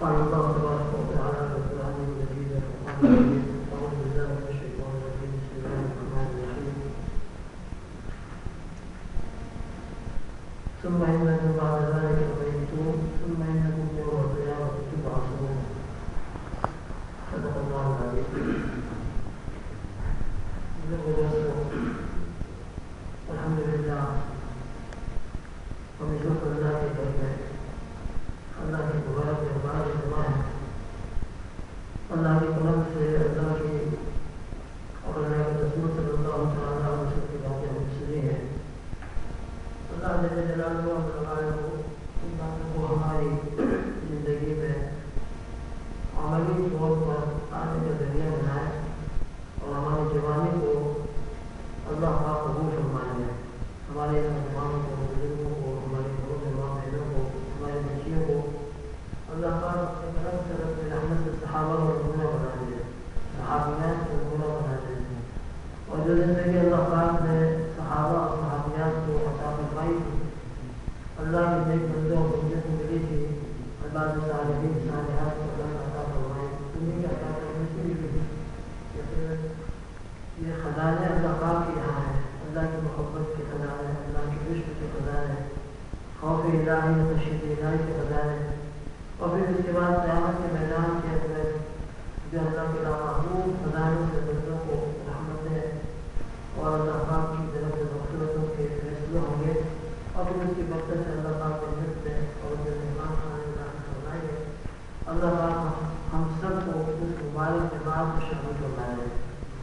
قال الله تبارك وتعالى في القرآن المجيد والقرآن المجيد أعوذ بالله من الشيطان الرجيم بسم الله الرحمن الرحيم ثم إنكم بعد ذلك ميتون ثم إنكم يوم القيامة تبعثون صدق الله العظيم. الحمد للہ ہم شکر اللہ کے گھر میں اللہ کی مبارک مہربانی دعا ہے. اللہ کی کرم سے اللہ کی اور اللہ کے رسول صلی اللہ تعالیٰ علیہ وسلم کی باتیں ہم سنی ہیں. اللہ جل جلالہ ان باتوں کو ہماری زندگی میں عملی طور پر آنے کا ذریعہ بنائے اور ہماری جوانی کو اللہ کا قبول فرمائے. ہمارے نوجوانوں کو, بزرگوں کو, ہمارے نوجوان بہنوں کو, ہمارے بچیوں کو اللہ کا اپنے کرم سے رب رحمت سے صحابہ اور نمونہ بنا دے, صحابیات کو نمونہ بنا دے. اور جو زندگی اللہ پاک نے صحابہ اور صحابیات کو عطا فرمائی تھی, اللہ کے نیک بندوں کو جس کو ملی تھی, اللہ کے صالحین صالحات کو اللہ نے عطا فرمائی. انہیں کی عطا کرنے سے بھی یہ خزانے اللہ پاک کے یہاں ہیں. اللہ کی محبت کے خزانے, اللہ کے عشق کے خزانے, خوف الہی خشیت الہی کے خزانے. اور پھر اس کے بعد قیامت کے میدان کے اندر جو اللہ کے محبوب خزانے سے بندوں کو رحمتیں اور اللہ پاک کی طرف سے مغفرتوں کے فیصلے ہوں گے. اور پھر اس کی برکت سے اللہ پاک کے جنت میں اور جو مہمان خانے اللہ فرمائیں گے. اللہ پاک ہم سب کو اس مبارک جماعت میں شامل فرمائے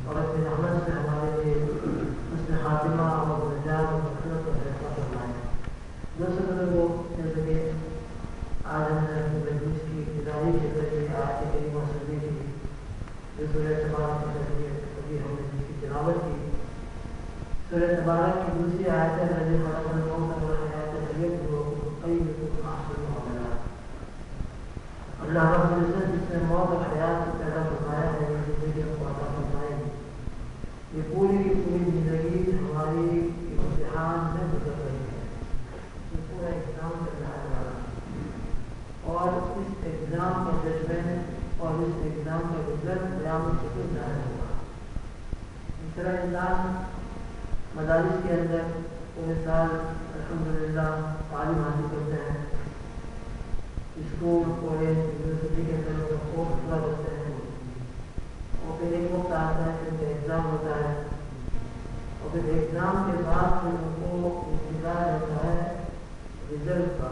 اور اپنی رحمت سے ہمارے لیے حسن خاتمہ اور نجات اور مغفرت کا فیصلہ فرمائے. دوسرے وہ جیسے کہ آج ہم نے اپنی مجلس کی ابتدائی کے ذریعے آج کی کریمہ سنی تھی, جو سورہ تبارک کے ذریعے ابھی ہم نے جس کی تلاوت کی. سورہ تبارک کی دوسری آیت ہے الذی خلق الموت والحیاۃ لیبلوکم ایکم احسن عملا. اللہ رب العزت جس نے موت اور حیات کو پیدا فرمایا ہے, یہ زندگی کو عطا فرمائی. یہ پوری کی پوری زندگی ہماری امتحان میں گزر رہی ہے. یہ پورا ایگزام چل رہا ہے ہمارا, اور اس ایگزام کا ججمنٹ اور اس ایگزام کا رزلٹ قیامت سے ظاہر ہوگا. اس طرح انسان مدارس کے اندر پورے سال الحمدللہ تعلیم حاصل کرتے ہیں, اسکول کالج یونیورسٹی کے اندر کورس پورا کرتے ہیں, اور پھر ایک وقت آتا ہے پھر ایگزام ہوتا ہے, اور پھر ایگزام کے بعد پھر ان کو انتظار رہتا ہے رزلٹ کا.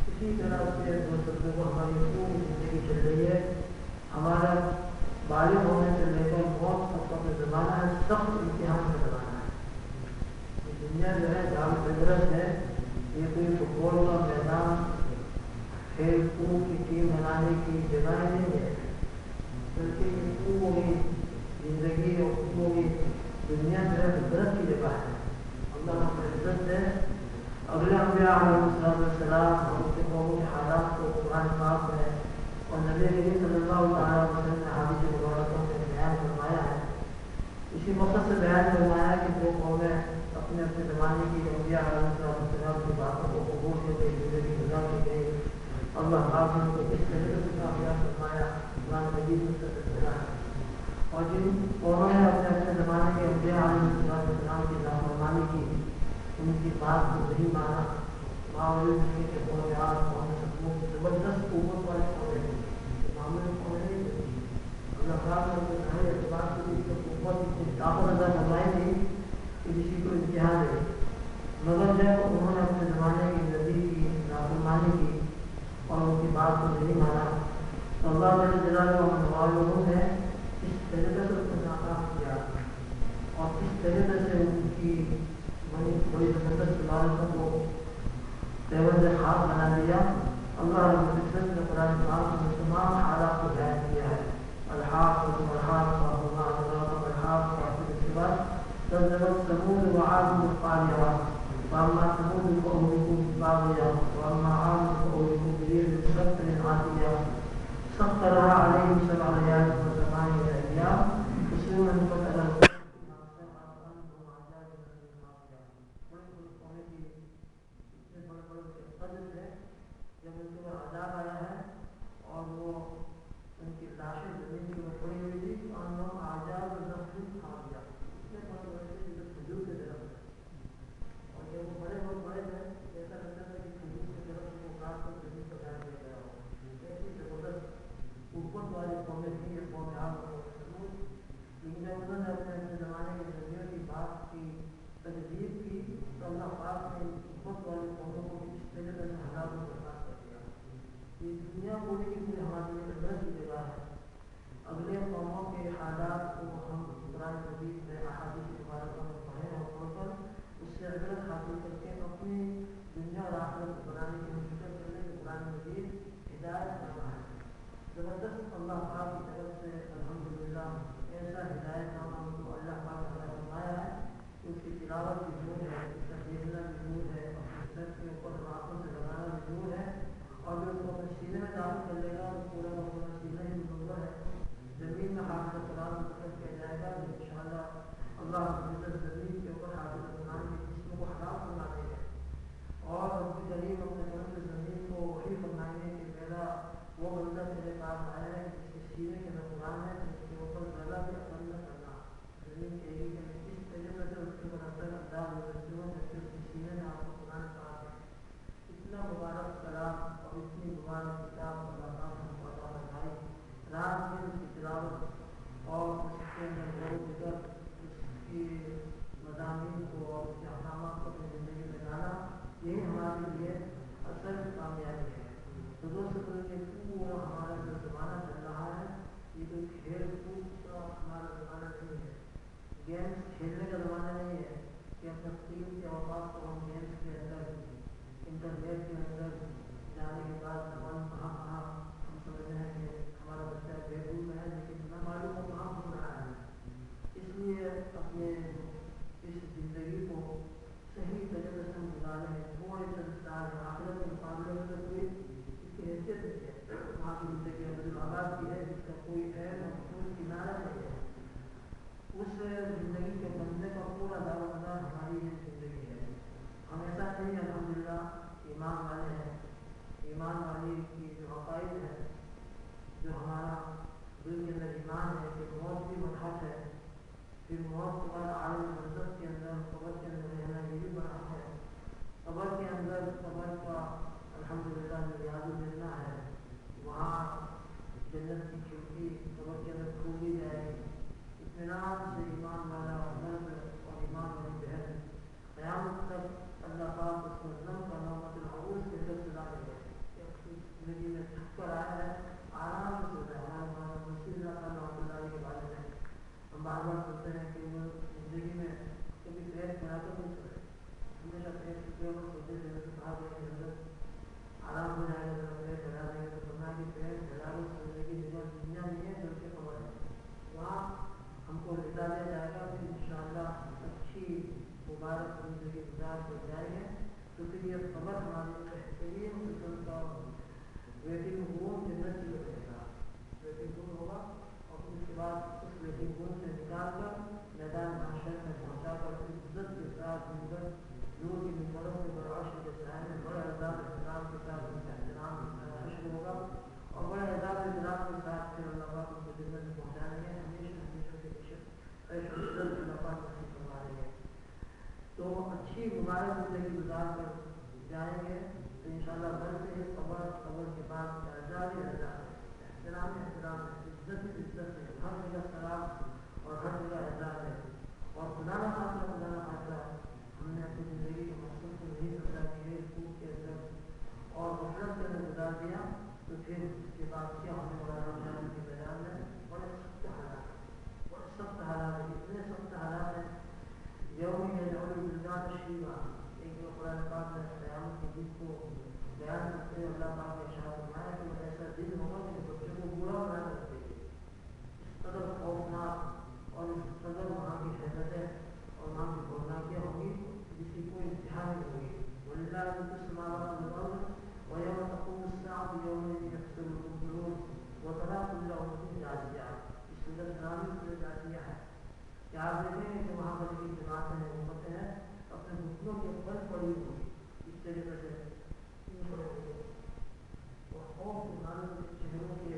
اسی طرح سے دوستوں کو ہماری پوری زندگی چل رہی ہے. ہمارا بالغ ہونے سے لے کر موت تک کا زمانہ ہے, سخت امتحان کا زمانہ ہے. یہ دنیا جو ہے دار العبرت ہے, یہ کوئی فٹبال کا میدان کھیل کود کی ٹیم بنانے کی جگہ نہیں ہے, بلکہ یہ پوری زندگی اور پوری دنیا جو ہے عبرت کی جگہ ہے. اللہ رب العزت نے اگلے انبیاء علیہ السلام اور ان کے قوم کے حالات کو قرآن پاک میں اور نبی کریم صلی اللہ علیہ وسلم نے حدیث مبارکوں میں بیان فرمایا ہے. اسی مقصد سے بیان فرمایا کہ جو قومیں اپنے اپنے زمانے کی انبیاء علیہ السلام کی باتوں کو قبول کر کے زندگی گزار کے گئے, اللہ آپ نے ان کو اس طریقے سے کامیاب فرمایا قرآن مجید میں تذکرہ ہے. اور جن قوموں نے اپنے اپنے زمانے کے انبیاء علیہ السلام کی نافرمانی کی, ان کی بات کو نہیں مانا, باوجود اس کے قوم عاد زبردست قوت والے قومیں تھے, معمولی قومیں نہیں تھے. اللہ پاک نے اپنے گھر اعتبار سے اس کو قوت اتنی طاقت ادا فرمائی تھی کہ کسی کو امتحان دے, مگر جب انہوں نے اپنے زمانے کی نبی کی نافرمانی کی اور ان کی بات کو نہیں مانا, تو اللہ جل جلالہ والوں نے اس طریقے سے ان کو ناکام کیا اور اس طریقے سے ان کی بڑی زبردست عبادتوں کو تیوز خاص بنا دیا. اللہ رب العزت نے قرآن پاک میں تمام حالات کو بیان کیا ہے. الحاق والحاق وما أدراك ما الحاق, اور اس کے بعد كذبت ثمود وعاد بالقارعة وأما ثمود فأهلكوا بالطاغية وأما عاد فأهلكوا بريح صرصر عاتية سخرها عليهم 7 ليال و8 أيام حسوما فترى جب ان کے عذاب آیا ہے کی تجدید کی تو اللہ پاک نے خود والے قوموں کو اس طریقے سے حالات کو برباد کر دیا. یہ دنیا پوری کی پوری ہمارے لیے عبرت کی جگہ ہے. اگلے قوموں کے حالات کو ہم قرآن مجید میں احادیث مبارکہ میں پڑھیں اور پڑھ کر اس سے عبرت حاصل کر کے اپنی دنیا اور آخرت بنانے کی کوشش کرنے کے قرآن مجید ہدایت نامہ ہے. زبردست اللہ پاک کی طرف سے الحمدللہ ایسا ہدایت نامہ کو اللہ پاک نے فرمایا ہے کہ اس کی تلاوت بھی نور ہے, اس کا دیکھنا بھی نور ہے, اپنے سر کے اوپر آنکھوں سے لگانا بھی نور ہے, اور جو اس کو اپنے سینے میں داخل کر لے گا پورا کا پورا سینہ ہی منور ہے. زمین میں حافظ قرآن منتخب کیا جائے گا تو انشاءاللہ اللہ زمین کے اوپر حافظ قرآن کے جسم کو حرام فرما دے گا, اور رب کریم اپنے کرم سے زمین کو وہی فرمائیں گے کہ میرا وہ بندہ میرے پاس آیا ہے جس کے سینے کے میں قرآن ہے, جس کے اوپر زیادہ بھی عمل نہ کرنا. زمین کے ایک اس طریقے سے اس کے اوپر اثر انداز ہو سکتے ہو جس کے اس کے سینے میں آپ کو قرآن پاک ہے. اتنا مبارک کلام اور اتنی مبارک کتاب اللہ تعالیٰ نے عطا فرمائی. رات میں اس کی تلاوت اور اس کے اندر غور و فکر, اس کی مضامین کو اور اس کے احکامات کو اپنی زندگی میں لانا, یہی ہمارے لیے اصل کامیابی ہے. تو دوستوں یہ پورا ہمارا جو زمانہ چل رہا ہے یہ کوئی کھیل کود کا ہمارا زمانہ نہیں ہے, گیمس کھیلنے کا زمانہ نہیں ہے کہ اپنے تین کے اوقات کو ہم گیمس کے اندر انٹرنیٹ کے اندر جانے کے بعد زبان کہاں کہاں ہم سمجھتے ہیں کہ ہمارا بچہ بیرون میں ہے لیکن نہ معلوم ہو کہاں گھوم رہا ہے. اس لیے اپنے اس زندگی کو صحیح طریقے سے ہم گزاریں. تھوڑے چند سال آخرت کے مقابلے میں تو کوئی اس کی حیثیت نہیں ہے, وہاں کی زندگی عبد الآباد کی ہے جس کا کوئی عین اور خصوص کنارہ نہیں ہے. اس زندگی کے بننے کا پورا دار و مدار ہماری یہ زندگی ہے. ہم ایسا نہیں الحمدللہ ایمان والے ہیں. ایمان والی کی جو عقائد ہے, جو ہمارا دل کے اندر ایمان ہے کہ موت بھی مدحت ہے, پھر موت کے بعد عالم برزخ کے اندر قبر کے اندر رہنا یہ بھی بڑا ہے. قبر کے اندر قبر کا الحمدللہ ریاض ملنا ہے, وہاں جنت کی کھڑکی قبر کے اندر کھولی جائے گی. اطمینان سے ایمان والا مرد اور ایمان والی بہن قیامت تک اللہ پاک اس کو ضم کا نعمت العروج کے سلسلہ میں زندگی میں تھک کر آیا ہے, آرام سے سوتا ہے. ہمارا مسیح اللہ کے بارے میں ہم بار بار سوچتے ہیں کہ وہ زندگی میں کبھی پیر پھیلا کر نہیں سوئے, ہمیشہ پیر کے اوپر سوتے تھے. تو کہا گیا کہ حضرت آرام ہو جائے گا تو پیر پھیلا دیں گے, تو سننا کہ پیر پھیلا کر سونے کی جگہ دنیا نہیں ہے بلکہ قبر ہے. وہاں ہم کو لٹا دیا جائے گا, پھر انشاءاللہ اچھی مبارک زندگی گزار کر جائیں گے. تو پھر یہ قبر ہماری بہترین قسم کا ویٹنگ روم جنت کی رہے گا. ویٹنگ روم ہوگا اور اس کے بعد اس ویٹنگ روم سے نکال کر میدان محشر میں پہنچا کر عزت کے ساتھ مل نور کی ممبروں کے برعش کے سائے میں بڑے عذاب احترام کے ساتھ ان کا احترام حشر ہوگا, اور بڑے عذاب احترام کے ساتھ پھر اللہ پاک ان کو جنت میں پہنچائیں گے. ہمیشہ ہمیشہ کے بشک ایسا اللہ پاک نصیب فرما رہے ہیں. تو اچھی مبارک زندگی گزار کر جائیں گے تو انشاءاللہ بڑھتے ہیں. قبر کے بعد اعزاز احترام عزت ہے, ہر جگہ سلام اور ہر جگہ اعزاز ہے. اور خدا نہ خاصا ہم نے اپنی زندگی کے مقصد کو نہیں سمجھا کہ خوب کے اندر اور غفلت کے اندر گزار دیا, تو پھر اس کے بعد کیا ہونے والا رمضان کے میدان میں بڑے سخت حالات, بڑے سخت حالات ہیں. اتنے سخت حالات ہیں یوم یدعو الولدان شیبا, ایک جو قرآن پاک نے قیامت کے دن کو بیان کرتے ہوئے اللہ پاک نے ارشاد فرمایا کہ وہ ایسا دن ہوگا کہ بچوں کو بوڑھا بنا کر دے گی. اس قدر خوفناک اور اس قدر وہاں کی حیثیتیں اور وہاں کی بھوناکیاں ہوں گی جس کی کوئی انتہا نہیں ہوگی. وللہ ملک السماوات والارض ویوم تقوم الساعة یومئذ یخسر المبطلون وترى كل أمة جاثیہ. اس سورۃ نام میں جاثیہ ہے کہ آپ دیکھیں گے کہ وہاں پر کی جماعتیں ہیں, امتیں ہیں, اپنے گھٹنوں کے بل پڑی ہوگی اس طریقے سے پڑے ہوئے, اور خوف کے مارے چہروں کے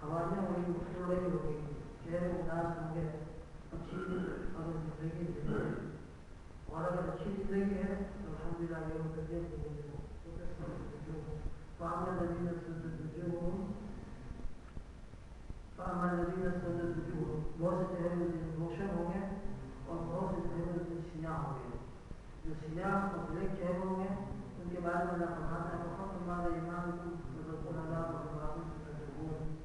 حوالیاں ہوئی اڑ رہی ہوگی, چہرے اداس ہوں گے. اچھی اگر زندگی زندگی اور اگر اچھی زندگی ہے تو الحمدللہ یہ مقدس زندگی ہو فاما الذین اسودت وجوہہم بہت سے چہرے روشن ہوں گے اور بہت سے چہرے سیاہ ہوں گے. جو سیاہ اور بلیک چہرے ہوں گے ان کے بارے میں اللہ فرماتا ہے بہت ہمارا ایمان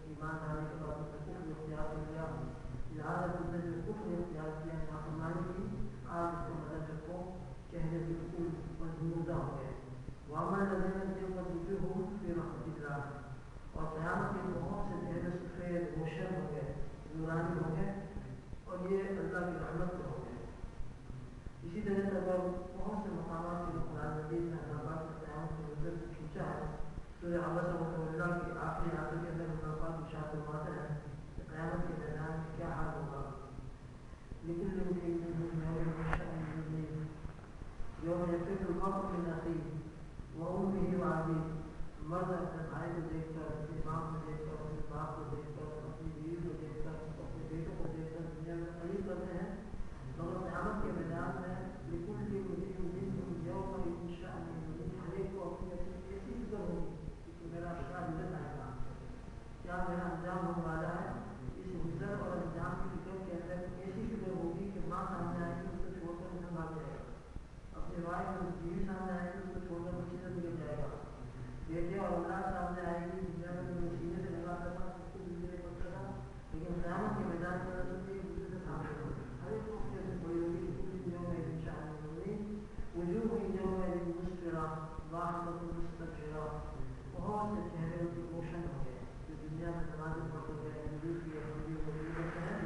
ایمان آنے کے بعد کفر اختیار کیا لہٰذا تم نے جو کفر اختیار کیا نافرمانی کی آج اس کو مدد رکھو چہرے بالکل مضبوطہ ہو گئے. وامر لگنے کے اوپر ڈوبے ہو پھر رحمت اور قیامت کے بہت سے چہرے سفید روشن ہو گئے نورانی ہو گئے اور یہ اللہ کی رحمت سے ہو گئے. اسی طرح سے اگر بہت سے مقامات کے قرآن مجید میں اللہ پاک نے قیامت کی نظر سے کھینچا ہے سورہ عبس اللہ کی آخری آیت کے اندر اللہ پاک ارشاد فرماتے ہیں کہ قیامت کے میدان میں کیا حال ہوگا. لیکن یوم یفر المرء من اخیہ وامہ وابیہ مرد اپنے بھائی کو دیکھ کر اپنے ماں کو دیکھ کر اپنے باپ کو دیکھ کر اپنی بیوی کو دیکھ کر اپنے بیٹوں کو دیکھ کر دنیا میں قریب کرتے ہیں مگر قیامت کے میدان میں بالکل بھی ہر ایک کو اپنی اپنی ایسی فکر ہوگی کہ میرا کیا رزلٹ آئے گا کیا میرا انجام ہونے والا ہے. اس رزلٹ اور انجام کی فکر کے اندر ایسی فکر ہوگی کہ ماں سامنے آئے گی اس کو چھوڑ کر انسان بھاگ جائے گا. اپنے بھائی اور بیوی سامنے آئے گی اس کو چھوڑ کر کسی سے نکل جائے گا. بیٹے اور اولاد سامنے آئے گی دنیا میں سینے سے لگا کرتا اس کو ملنے پڑتا تھا لیکن قیامت کے میدان میں دوسرے سے سامنے ہوگی. ہر ایک کو اپنی اپنی بڑی ہوگی وجوہ یومئذ مسفرہ ضاحکۃ مستبشرہ. بہت سے چہرے ان کے روشن ہو گئے جو دنیا میں نمازیں پڑھتے گئے وضو کیے کرتے ہیں.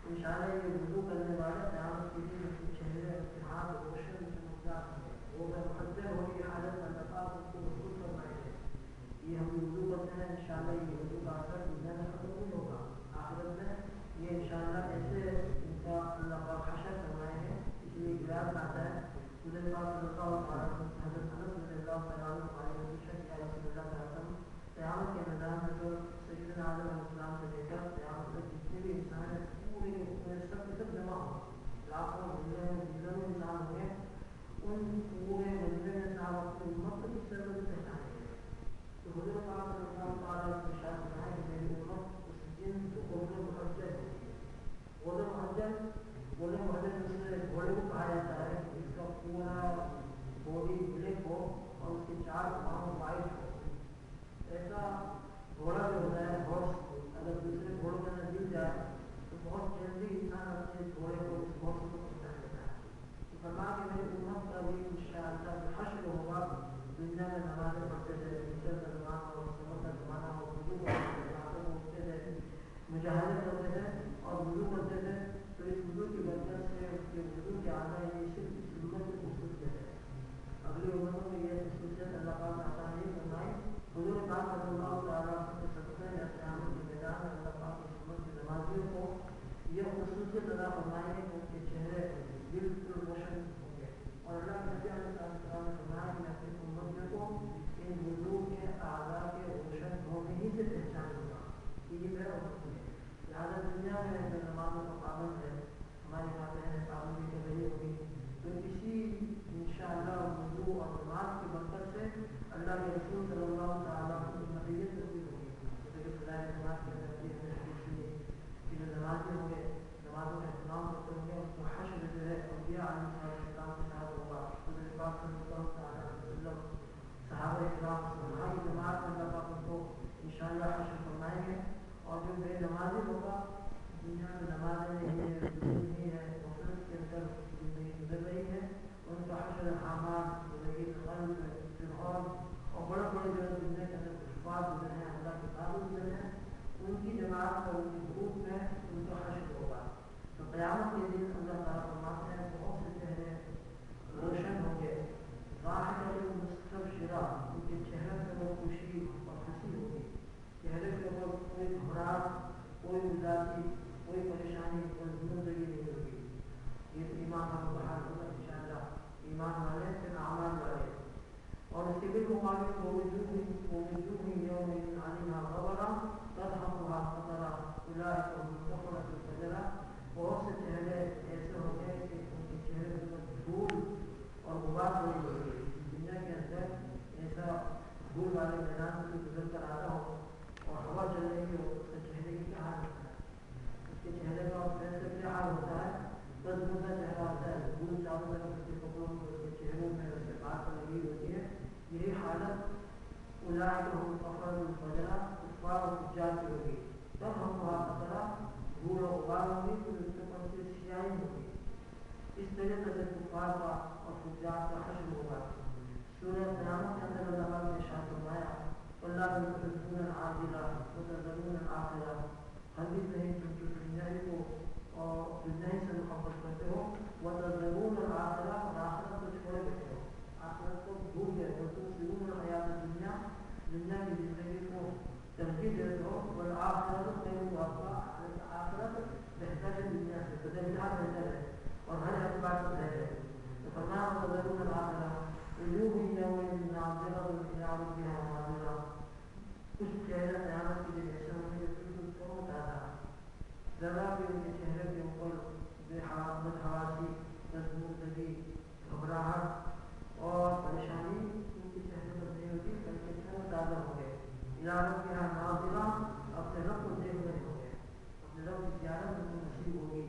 انشاءاللہ یہ وضو کرنے والے قیامت کے دن ان کے چہرے ان کے ہاتھ روشن چمکدار ہوں گے. وہ اگر مقدر ہوگی حالت اللہ پاک ان کو وضو فرمائیں گے. یہ ہم وضو کرتے ہیں انشاءاللہ یہ وضو کا اثر دنیا میں ختم نہیں ہوگا. آخرت میں یہ انشاءاللہ ایسے ان کا اللہ پاک حشر فرمائیں گے. اس لیے روایت آتا ہے حضرت انس رضی اللہ تعالیٰ عنہ یا رسول اللہ صلی اللہ علیہ وسلم قیامت کے میدان میں جو سیدنا آدم علیہ السلام سے لے کر قیامت تک جتنے بھی انسان ہیں پورے سب کے سب جمع ہوں لاکھوں ملینوں انسان ہوں گے. ان پورے مجمع میں صاحب اپنی امت کو کس طرح سے پہچانیں گے. تو حضرت اللہ تعالیٰ نے ارشاد فرمایا کہ میری امت اس دن کو غدر محجر ہوتی ہے. غدر محجر بولے محجر جس سے گھوڑے کو کہا جاتا ہے اس کا پورا باڈی بلیک ہو اور اس کے چار پاؤں وائٹ ہو. ایسا گھوڑا جو ہوتا ہے ہارس اگر دوسرے گھوڑوں کے اندر گر جائے تو بہت جلدی انسان اپنے گھوڑے کو اس ہارس کو پہچان لیتا ہے. تو فرما کہ میری امت کا بھی انشاءاللہ حشر ہوگا. دنیا میں نمازیں پڑھتے تھے فجر کا زمانہ ہو صبح کا زمانہ ہو وضو کرتے اٹھتے تھے مجاہدے کرتے تھے اور وضو کرتے تھے. تو اس وضو کی برکت سے اس کے وضو کے آنا یہ صرف اس امت کی خصوصیت ہے. اگلی امتوں میں یہ خصوصیت اللہ پاک نے عطا نہیں فرمائی. حضور پاک صلی اللہ تعالیٰ کے صدقے میں قیامت کے میدان میں اللہ پاک اس امت کے نمازیوں کو یہ خصوصیت عطا فرمائی ہے کہ ان کے چہرے بالکل روشن ہوں گے. اور اللہ کے نبی علیہ السلام نے فرمایا کہ اپنی امتوں کو ان وضو کے اعضاء کے روشن ہونے ہی سے پہچان ہوگا کہ یہ میرا امت ہے. لہٰذا دنیا میں جو نمازوں کا پابند ہے ہماری باتیں پابندی کر رہی ہوگی تو اسی انشاءاللہ وضو اور نماز کی برکت سے اللہ کے رسول صلی اللہ تعالیٰ کی مدیت نصیب ہوگی. جیسے کہ خدا نماز کے اندر کہ جو نمازی ہوں گے نمازوں کا اہتمام کرتے ہوں گے اس کو حشر جو ہے انبیاء علیہ السلام کے ساتھ ہوگا. حضرت پاک صلی اللہ تعالیٰ علیہ وسلم صحابہ کرام صحابہ کی جماعت میں اللہ پاک ان کو انشاءاللہ حشر فرمائیں گے. اور جو بے نمازی ہوگا دنیا میں نمازیں نہیں ہے غفلت کے اندر زندگی گزر رہی ہے ان کا حشر حامات زندگی قلب فرعون اور بڑے بڑے جو دنیا کے اندر کفار گزرے ہیں اللہ کے قابل گزرے ہیں ان کی جماعت اور ان کی گروپ میں ان کا حشر ہوگا. تو قیامت کے دن اللہ تعالیٰ فرماتے ہیں بہت سے چہرے روشن ہوں گے. ظاہر مستبشرہ ان کے چہرے پہ وہ خوشی اور ہنسی ہوگی. چہرے کے اوپر کوئی گھبراہٹ کوئی اداسی کوئی پریشانی کوئی زندگی نہیں ہوگی. یہ تو ایمان کا بحال ہوگا انشاءاللہ. ایمان والے پھر اعمال والے. اور اس کے بھی مقابل وجوہ یومئذ علیہا غبرہ ترہقھا قترہ اولئک هم الکفرۃ الفجرہ. بہت سے چہرے ایسے ہوں گے کہ ان کے چہرے پر دھول اور غبار پڑی ہوگی. دنیا کے اندر ایسا دھول والے میدان سے گزر کر آتا ہو اور ہوا چل رہی ہو اس کے چہرے کی کیا حال ہوتا ہے. اس کے چہرے کا فیصلہ کیا حال ہوتا ہے بس دوسرا چہرہ ہوتا ہے دور چاروں طرف اس کے کپڑوں میں اس کے چہروں میں اس کے بات پر لگی ہوتی ہے. یہی حالت اولئک هم الكفرة الفجرة کفار و فجار کی ہوگی. تب ہم وہاں مسئلہ دھول و غبار ہوگی تو اس کے پر سے سیاہی ہوگی. اس طریقے سے کفار کا اور فجار کا حشر ہوگا. سورہ قیامت کے اندر اللہ نے ارشاد فرمایا اللہ تحبون العاجلہ وتذرون الآخرہ. ہرگز نہیں تم جو دنیا کو اور دنیا سے محبت کرتے ہو وتذرون الآخرہ اور آخرت کو چھوڑ دیتے ہو. آخرت کو بھول گئے ہو. تؤثرون الحیات الدنیا دنیا کی زندگی کو ترجیح دیتے ہو والآخرۃ خیر وابقیٰ آخرت بہتر ہے دنیا سے بدلہا بہتر ہے اور ہر اعتبار سے بہتر ہے. تو فرمایا وتذرون الآخرہ وجوہ یومئذ ناظرۃ الی ربہا ناظرہ. کچھ چہرہ قیامت کے دن ایسے ہوں گے جو بالکل ترو تازہ ذرا بھی ان کے چہرے کے اوپر بدحواسی بزدگی گھبراہٹ اور پریشانی ان کے چہرے پر نہیں ہوتی بلکہ ترو تازہ ہوں گے. الی ربہا ناظرہ اپنے رب کو دیکھ رہے ہوں گے اپنے رب کی زیارت ان کو نصیب ہوگی.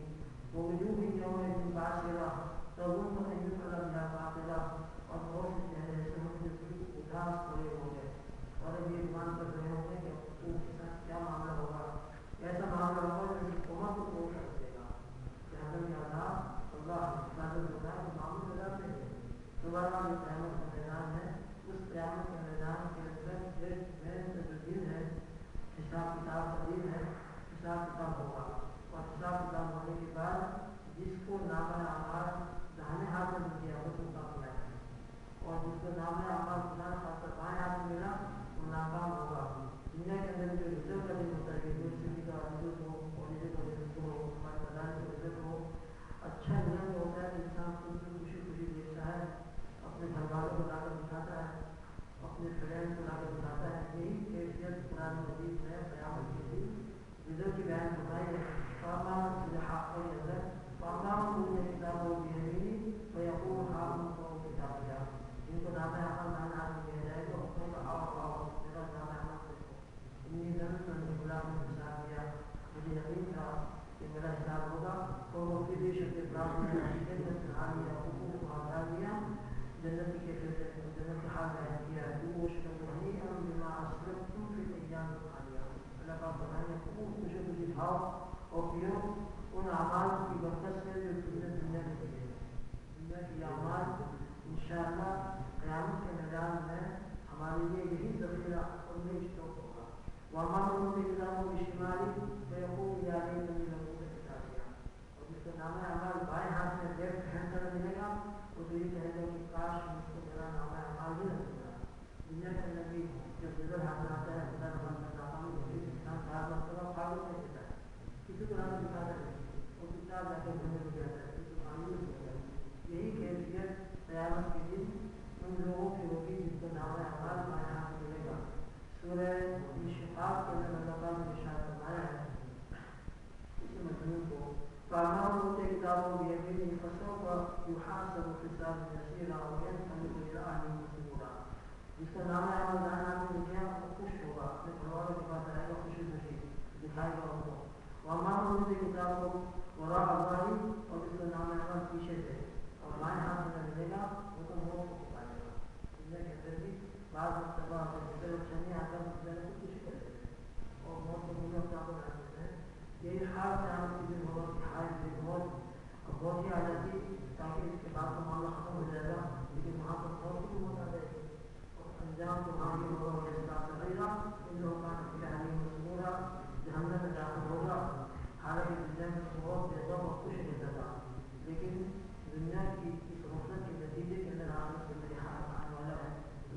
ووجوہ یومئذ باسرہ تظن ان یفعل بہا فاقرہ. اور بہت سے چہرے ایسے ہوں گے جو بالکل اداس ہوئے ہوں گے اور یہ گمان کر رہے ہوں گے کہ ان کے ساتھ کیا معاملہ ہوگا. ایسا معاملہ ہوگا جو قوموں کو توڑ کر دے گا. جہنم کے عذاب اللہ حفاظت ہوتا ہے وہ معمول عذاب نہیں ہے. دوبارہ جو قیامت کا میدان ہے اس قیامت کے میدان کے اندر جو دن ہے حساب کتاب کا دن ہے. حساب کتاب ہوگا اور حساب کتاب ہونے کے بعد جس کو نامہ اعمال داہنے ہاتھ میں مل گیا وہ کامیاب ہے اور جس کو نامہ اعمال داہنے ہاتھ سے بائیں ہاتھ میں ملا وہ ناکام ہوگا. دنیا کے اندر جو رزق کا دن ہوتا ہے یونیورسٹی کا رزق ہو کالج کا رزق ہو ہمارے مدارس کا رزق ہو اچھا دن جو ہوتا ہے کہ انسان خود سے خوشی خوشی دیکھتا ہے اپنے گھر والوں کو لا کر بٹھاتا ہے اپنے فرینڈ کو لا کر بٹھاتا ہے. یہی کیفیت قرآن مجید میں قیامت کے دن رزق کی بیان فرمائی ہے. فاما الحق نظر فاما من کتاب و بیمینی فیقول حاکم کو کتابیا. جن کو نام اعمال دانا آدمی کہہ جائے گا اس کو آؤ میرا نام اعمال دیکھو. انی ضرور میں نے غلام نے حساب دیا مجھے یقین تھا کہ میرا حساب ہوگا. تو وہ پھر بھی شکل پراپت میں جنت عالیہ حقوق کو ہٹا دیا جنت کے جنت کے حال بیان کیا. وہ شکل نہیں ہم بما اسلفتم فی ایام الخالیہ. اللہ پاک فرمائے خوب خوشی خوشی کھاؤ اور پیو ان اعمال کی برکت سے جو تم نے دنیا میں کیے. دنیا کی اعمال انشاءاللہ قیامت کے میدان میں ہمارے لیے یہی ذخیرہ اور یہ اسٹاک ہوگا. وَمَنْ أُوتِيَ كِتَابَهُ بِشِمَالِهِ فَيَقُولُ يَا لَيْتَنِي لَمْ أُوتَ كِتَابِيَهْ. اور جس کو نامہ اعمال بائیں ہاتھ میں لیفٹ ہینڈ کر ملے گا وہ تو یہ کہے گا کہ کاش مجھ کو میرا نامہ اعمال بھی نہ ملا. دنیا کے اندر بھی جب رزق حاصل آتا ہے خدا رحمت میں ناکامی ہوتی ہے انسان چار مرتبہ فارغ نہیں دیتا ہے. کسی کو نام دکھاتا ہے وہ کتاب جا کے گھومنے کو جاتا ہے کسی کو معلوم ہوتا ہے. یہی کیفیت قیامت کے دن ان لوگوں کی ہوگی جن کو نام اعمال بائیں ہاتھ ملے گا. سورہ انشقاق کے اندر اللہ تعالیٰ نے ارشاد فرمایا ہے اسی مضمون کو فَأَمَّا مَنْ أُوتِيَ كِتَابَهُ بِيَمِينِهِ فَسَوْفَ يُحَاسَبُ حِسَابًا يَسِيرًا وَيَنقَلِبُ إِلَىٰ أَهْلِهِ مَسْرُورًا. جس کا نام اعمال دانا آدمی مل گیا وہ خوش ہوگا اپنے گھر والوں کے پاس آئے گا خوشی خوشی دکھائے گا ان کو. وَأَمَّا مَنْ أُوتِيَ كِتَابَهُ وَرَاءَ ظَهْرِهِ اور جس کا نام اعمال پیچھے سے اور بائیں ہاتھ میں ملے گا وہ تو موت کو پائے گا. دنیا کے اندر بھی بعض مرتبہ اگر اچھا نہیں آتا تو کچھ کر دیتے ہیں اور موت کو منہ اپنا کو بنا دیتے ہیں. یہی خاص قیامت کے دن ہوگا کہ ہائے دن موت ہی آ جاتی تاکہ اس کے بعد کا معاملہ ختم ہو جائے گا. لیکن وہاں پر موت کی موت آ جائے گی اور انجام تو وہاں بھی ہوگا اور اس بات سے رہے گا ان لوگوں کا نتیجہ مسمورا جہنم میں داخل ہوگا. حالانکہ دنیا میں بہت زیادہ اور خوش رہتا تھا لیکن دنیا کی اس غفلت کے نتیجے کے اندر آخرت کے میرے ہاتھ آنے والا ہے.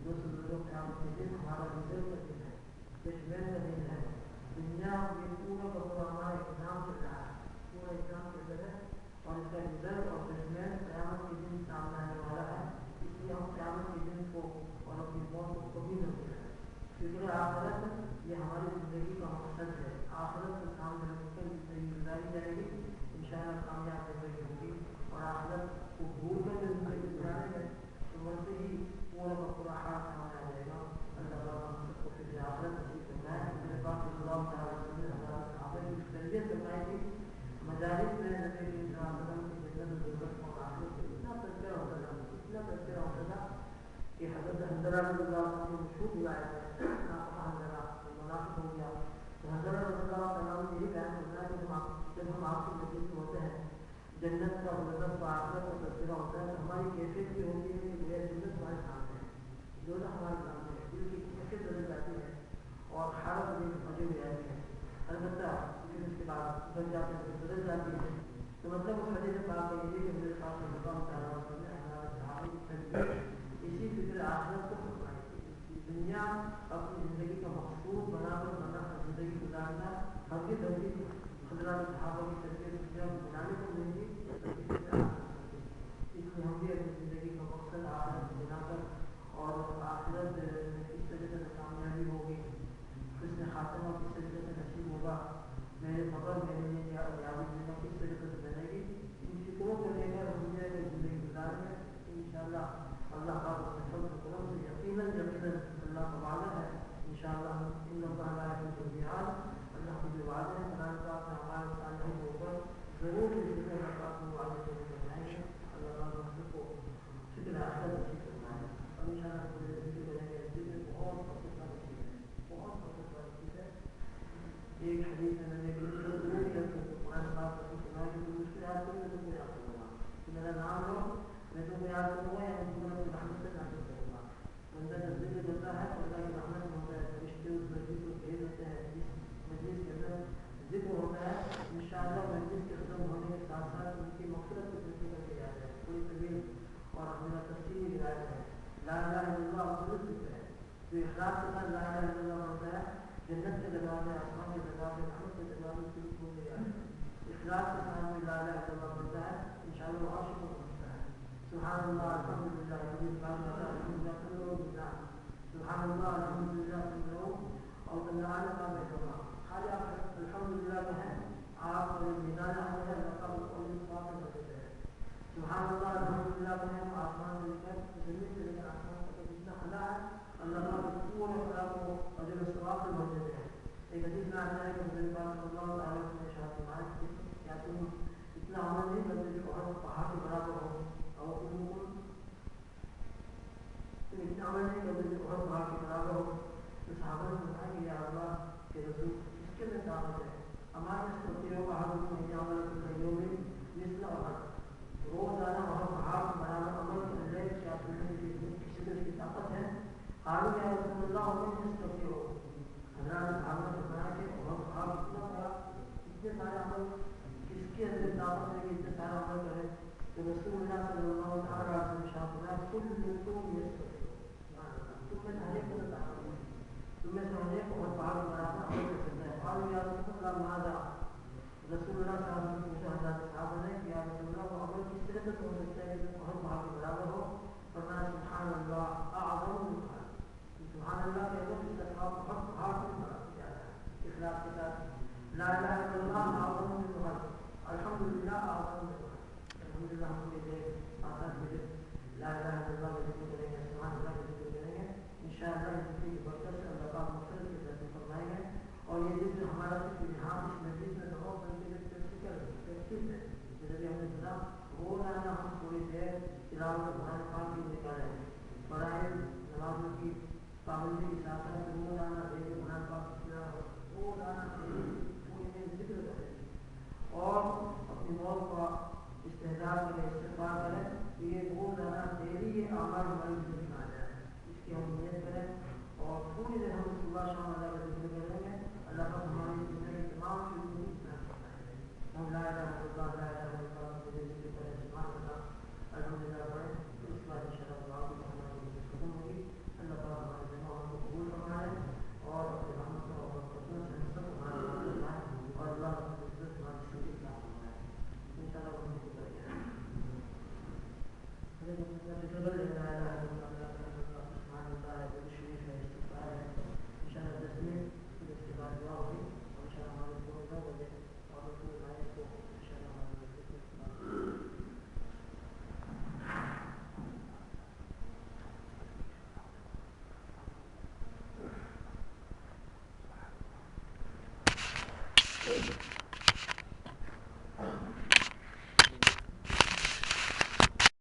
دوستوں لوگوں قیامت کے دن ہمارا رزق کا دن ہے دشمن کا دن ہے. دنیا میں پورا کا پورا ہمارا اگزام چل رہا ہے پورا ایگزام چل رہا ہے اور اس کا رزلٹ اور دشمن قیامت کے دن سامنے آنے والا ہے. اس لیے ہم قیامت کے دن کو اور اپنی موت کو کبھی نہ بھولیں کیونکہ آخرت یہ ہماری زندگی کا مقصد ہے. آخرت کو سامنے رکھ کر زندگی گزاری جائے گی انشاءاللہ کامیاب زندگی ہوگی. اور آخرت کو بھول کر جو زندگی گزارے گئے تو ویسے ہی پورا کا پورا ہاتھ سامنے آ جائے گا. اللہ تعالیٰ ہم سب کو پھر آخرت نصیب فرمائے. میرے پاس اللہ تعالیٰ نے صحابہ کی تربیت کروائی تھی مجالس میں نبی کریم صلی اللہ علیہ وسلم کی ضرورت اور آخرت سے اتنا تذکرہ ہوتا تھا کہ حضرت حنظلہ رضی اللہ عنہ نے مشہور روایت ہے حنظلہ منافق ہو گیا تو حضرت رضی اللہ عنہ یہی بیان کرنا ہے کہ جب ہم آپ کی مجلس میں ہوتے ہیں جنت کا مطلب آخرت کا تذکرہ ہوتا ہے تو ہماری کیفیت بھی ہوتی ہے کہ یہ جنت ہمارے سامنے ہے جو ہمارے سامنے ہے دل کی کیفیت بدل جاتی ہے اور حالت بھی مزے میں آتی ہے البتہ پھر اس کے بعد بدل جاتے ہیں بدل جاتی ہے تو مطلب اس حدیث پاک ہے یہ کہ میرے ساتھ میں مقام تعالیٰ اسی فکر آخرت کو فرمائی تھی دنیا اپنی زندگی کا مقصود بنا کر بنا زندگی گزارنا ہرگز حضرات صحابہ کی تربیت دنیا کو بنانے کو نہیں تھی اس لیے ہم بھی اپنی زندگی کا مقصد آخرت بنا کر اور آخرت کس طرح سے کامیابی ہوگی اس نے خاتمہ کس طریقے سے نصیب ہوگا میرے خبر میرے لیے یادی دنیا کس طریقے سے بنے گی ان فکروں کو لے کر ہم نے زندگی گزاریں انشاءاللہ اللہ پاک اپنے فضل و کرم سے یقیناً اللہ کا وعدہ ہے انشاءاللہ ان اللہ اللہ کی جو وعدہ ہے قرآن پاک میں ہمارے سامنے کے اوپر ضرور ذکر اللہ پاک میں وعدے کو بنائیں گے اللہ تعالیٰ ہم کو فکر آخر نصیب کرنا ہے اور انشاءاللہ ہم ذکر کریں گے ذکر بہت پسند والی چیز ہے بہت پسند والی چیز ہے ایک حدیث میں نے قرآن پاک کو سنا کہ تم اس کو یاد کرو تو یاد کروں گا کہ میرا نام لو میں تو یاد کروں گا یا میں رحمت سے نازل کروں گا بندہ جب ذکر کرتا ہے تو اللہ کی رحمت ہوتا ہے فرشتے اس مسجد کو بھیج دیتے ہیں جس مجلس کے اندر ذکر ہوتا ہے انشاءاللہ مجلس کے ختم ہونے کے ساتھ ساتھ ان کی مغفرت کو ذکر کر کے جاتا ہے کوئی طویل اور میرا تفصیلی روایت ہے لا الہ الا اللہ افضل ذکر ہے جو اخلاص کے ساتھ لا الہ الا اللہ ہوتا ہے جنت کے دروازے آسمان کے دروازے رحمت کے دروازے شروع ہو کے جاتے ہیں اخلاص کے ساتھ میں لا الہ الا اللہ بنتا ہے انشاءاللہ وہ عرش کو پہنچتا ہے سبحان اللہ الحمدللہ سبحان اللہ الحمدللہ اور اللہ کا بیٹھا خالی آپ الحمدللہ کہیں آپ میدان ہے سبحان اللہ الحمدللہ کہیں آسمان سے لے کر زمین سے لے کر آسمان تک جتنا خلا ہے اللہ تعالیٰ پورے خلا کو اجر و ثواب سے بھر دیتے ہیں ایک حدیث میں آتا ہے کہ حضرت پاک صلی اللہ علیہ وسلم نے ارشاد فرمایا کیا تم اتنا عمل نہیں کرتے جو بہت پہاڑ کے برابر ہو اور تم اتنا عمل نہیں کرتے جو بہت پہاڑ کے برابر ہو تو صحابہ نے بتایا کہ یا اللہ کے رسول اس کے میں دعوت ہے ہمارے سوچیوں کا حال میں عمل میں مثل اور روزانہ وہاں پہاڑ برابر عمل کرنے کیا تمہیں کسی طرح کی طاقت ہے قالوا یا رسول اللہ ہمیں نستطيع حضرات صحابہ نے بتایا کہ وہاں پہاڑ اتنا بڑا اتنے سارے عمل کس کے اندر طاقت ہے کہ اتنے سارے عمل کرے تو رسول اللہ صلی اللہ علیہ وسلم شاہ فرمایا کل یستطيع تم میں ہر ایک کو طاقت ہے تم میں سے ہر ایک کو پہاڑ برابر عمل کر سکتا ہے قالوا یا رسول اللہ ماذا رسول اللہ صلی اللہ علیہ وسلم سے حضرات صحابہ نے کیا رسول اللہ وہ عمل کس طرح سے ہو سکتا ہے کہ بہت پہاڑ کے برابر ہو فرمایا سبحان اللہ اعظم القرآن سبحان اللہ کے اندر اس کا ثواب بہت پہاڑ سے بڑا زیادہ ہے اخلاص کے ساتھ لا الہ الا اللہ اعظم القرآن الحمدللہ اعظم القرآن الحمدللہ ہم کے لیے آسان ملے لا الہ الا اللہ کا ذکر کریں گے سبحان اللہ کا ذکر کریں گے انشاءاللہ اس ذکر کی برکت سے اللہ پاک مختلف کے درجے فرمائیں گے اور یہ ذکر ہمارا ذکر یہاں اس مجلس میں بہت بڑی فکر ہے جیسے کہ ہم نے سنا روزانہ ہم تھوڑی دیر تلاوت قرآن پاک کی نکالیں برائے نمازوں کی پابندی کے ساتھ ساتھ روزانہ دیر قرآن پاک کی تلاوت روزانہ تھوڑی دیر ذکر کریں اور اپنی موت کا استحضار کریں استغفار کریں کہ یہ روزانہ دیری کے اعمال ہماری زندگی میں آ جائے اس کی ہم نیت کریں اور پوری دیر ہم صبح شام اللہ کا ذکر کریں گے اللہ کا ہماری زندگی تمام شروع ہم لا الہ الا اللہ لا الہ الا اللہ کے ذکر کریں سبحان اللہ الحمدللہ پڑھیں اس کے بعد انشاءاللہ دعا کی ہماری ختم ہوگی اللہ تعالیٰ ہمارے جماعت کو قبول فرمائے اور اپنے رحمت اور فضل سے ہم سب ہمارے فرمائے اور اللہ کی عزت ہماری سبھی عطا فرمائے انشاءاللہ ہم کو کریں گے